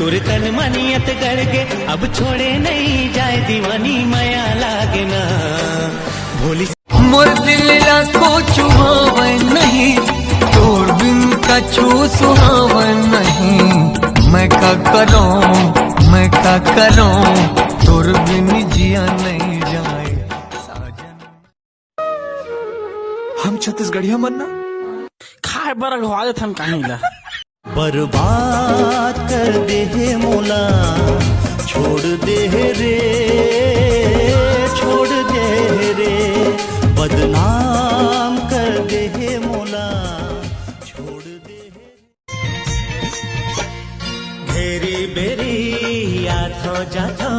तुर तन मनियत करके अब छोड़े नहीं जाए दीवानी माया लागे ना भोली मोर दिल लाखों चुहावन नहीं तोर बिन कछु सुहावन नहीं मैं का करूं तोर बिन जिया नहीं जाए साजन। हम छत्तीसगढ़िया मन्ना खाए बरल हो आदत हम कहीं ला बर्बाद कर दे है मोला छोड़ दे रे छोड़ दे रे बदनाम कर दे है मोला छोड़ दे घेरी बेरी आथो जाथो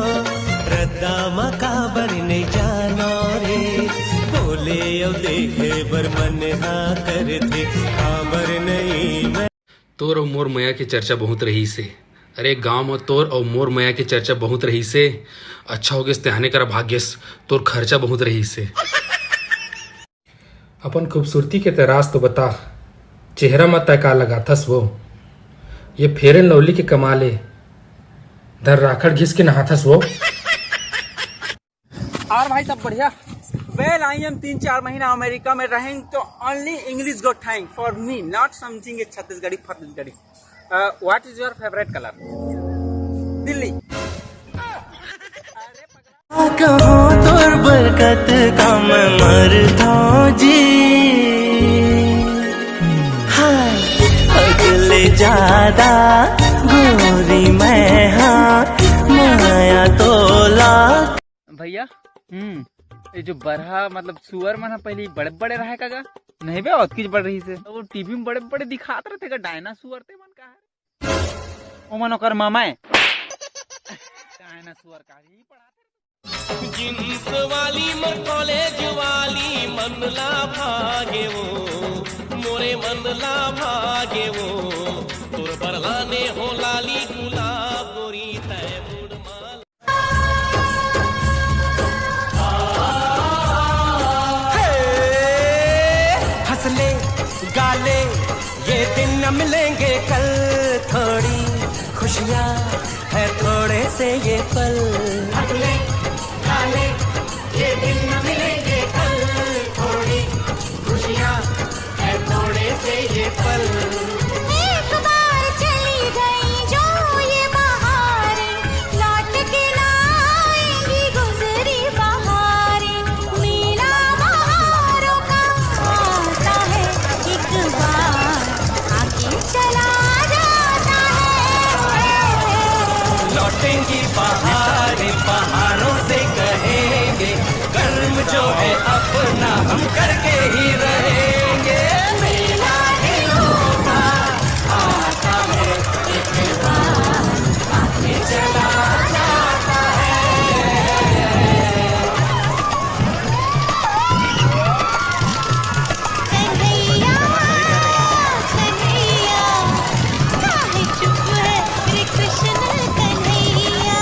रद्दा मकाबर नहीं जानो रे बोले ओ देखे बर मन हाँ कर दे खबर नहीं मैं तोर और मोर मैया की चर्चा बहुत रही से। अरे गांव में तोर और मोर मैया की चर्चा बहुत रही से। अच्छा हो गया त्याने कर भाग्यस तोर खर्चा बहुत रही से। अपन खूबसूरती के तरास तो बता चेहरा मत तय का लगा थस वो ये फेरन लवली के कमाले धर राखड़ घिस के नहाथस वो। और भाई सब बढ़िया। वेल आई एम 3-4 महीना अमेरिका में रहेंगे तो only English go thank for me not something a Chhattisgarhi फत्तीसगढ़ी। What is your favourite colour? Delhi. कहो तोर बरकत का मैं मरता जी हाय अगले ज्यादा गोरी मैं हाँ माया तोला। भैया ये जो बरहा मतलब सुअर मन पहले बड़े बड़े रहे का नहीं बे और किस बढ़ रही से तो वो टीवी में बड़े बड़े दिखाते रहते का डायनासोर ते मन का है ओ मन ओकर मामा है डायनासोर का ही पढ़ाते जींस वाली मोर कॉलेज वाली मनला भागे वो मोरे मनला भागे वो तोर बरलाने हो लाली गुलाब गोरी तय मुड़ माल। हंसले गाले ये दिन न मिलेंगे कल थोड़ी खुशियाँ है थोड़े से ये पल। हंसले गाले ये दिन न मिलेंगे कल थोड़ी खुशियाँ है थोड़े से ये पल। एक बार चली गई जो ये बहारें लौट के ना आएंगी गुजरी बहारें मेला बहारों का आता है एक बार आके चला जाता है। लौटेंगी बहारें बहारों से कहेंगे कर्म जो है अपना हम करके ही रहेंगे। मेला दिलों का आता है एक बार आके चला जाता है। कन्हैया कन्हैया काहे चुप है रे कृष्ण कन्हैया।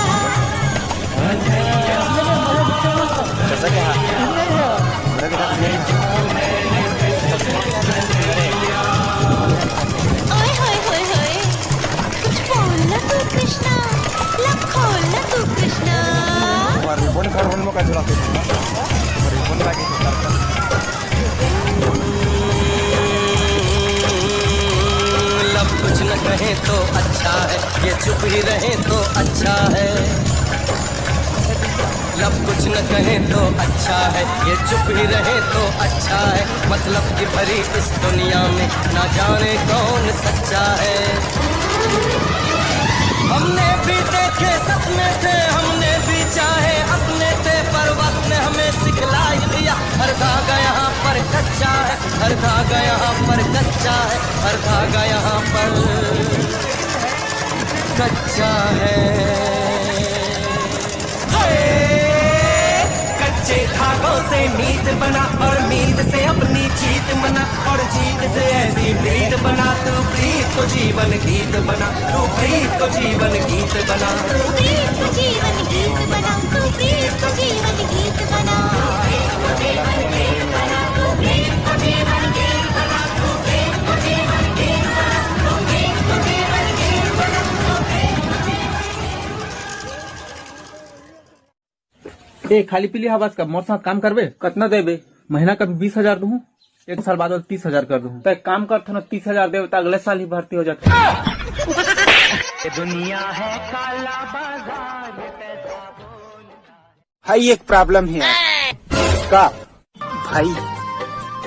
ओए होए होए होए कुछ बोल ना तू कृष्णा लब खोल ना तू कृष्णा। लब कुछ न कहे तो अच्छा है ये चुप ही रहे तो अच्छा है। लब कुछ न कहे तो अच्छा है ये चुप ही रहे तो अच्छा है। मतलब की भरी इस दुनिया में ना जाने कौन सच्चा है। हमने भी देखे सपने थे हमने भी चाहे अपने थे पर वक्त ने हमें सिखला ही दिया हर धागा यहाँ पर कच्चा है हर धागा यहाँ पर कच्चा है हर धागा यहाँ पर कच्चा है। कच्चे धागों से मीत बना और मीत से अपनी जीत बना और जीत से ऐसी प्रीत बना तू प्रीत को जीवन गीत बना तू प्रीत को जीवन गीत बना तू प्रीत को जीवन गीत बना तू प्रीत को जीवन गीत बना। ए खाली पीली हवास का मोर साथ काम करबे कितना देबे? महीना का 20,000 दूं, 1 साल बाद 30,000 कर दूं। तो एक काम कर ना 30,000 देवे तो अगले साल ही भर्ती हो जाते। दुनिया है काला बाजार। भाई एक प्रॉब्लम है यार। का भाई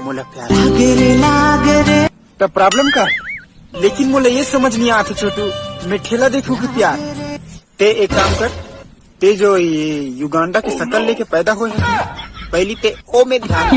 मोला प्यार तो प्रॉब्लम का, लेकिन मोला ये समझ नहीं आता छोटू, मैं ठेला देखूं कि प्यार। ते एक काम कर, ते जो ये युगांडा की शकल लेके पैदा हुए हैं, पहली ते ओ में ध्यान।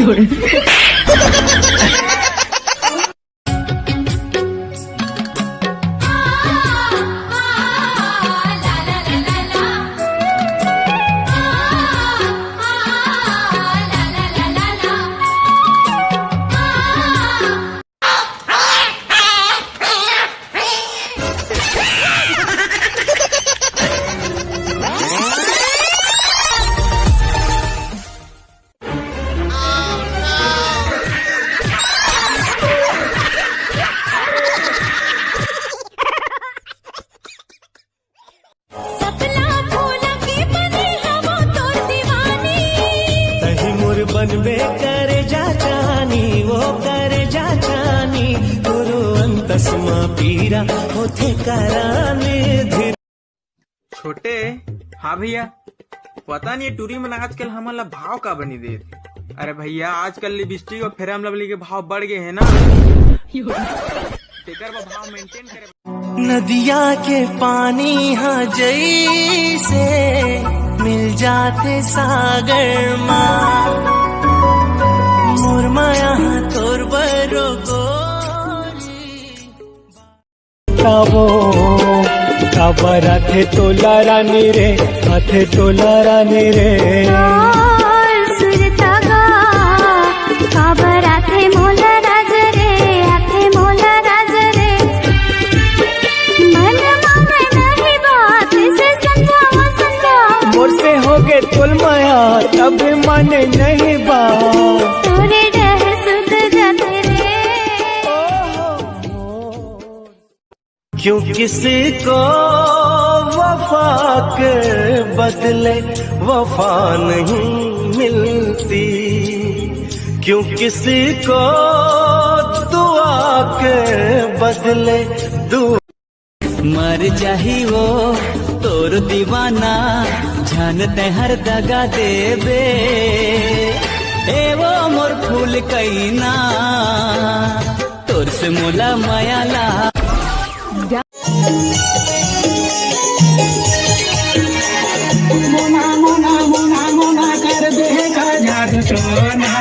बनबे करे जा चानी, वो करे जा चानी, गुरु अंतस्मा पीरा होते कराने धीर। छोटे, हाँ भैया, पता नहीं टूरी में आजकल हमारा भाव का बनी दे। अरे भैया आजकल लिपस्टिक और फेरम लवली के भाव बढ़ गए हैं ना, तेकर भाव मेंटेन करे। नदिया के पानी हाँ जैसे मिल जाते सागर माँ, मोर माया तोर बरो गोरी। काबर आथे तोला रानी रे, आथे तोला रानी रे। सुरतागा काबर आथे मोला राज रे, आथे मोला राज रे। मन माने नहीं बात से समझाओ। मोर से हो गए तोल माया तब माने नहीं बात। तोरे डर सुध जाते रे। क्यों किसी को वफा के बदले वफा नहीं मिलती, क्यों किसी को दुआ के बदले दुआ। मर जाही वो तोर दीवाना, जानते हर दगा देवे, ए वो मोर फूल कैना, तोर से मोला माया ला। मोना मोना मोना मोना कर देगा जादू टोना,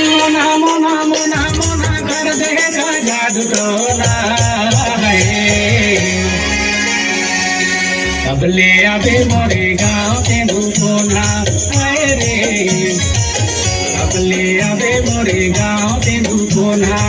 मोना मोना मोना मोना कर देगा जादू टोना। अब ले आवे मोरे गाँव के भूखोना रे, अब ले आवे मोरे गाँव के भूखोना।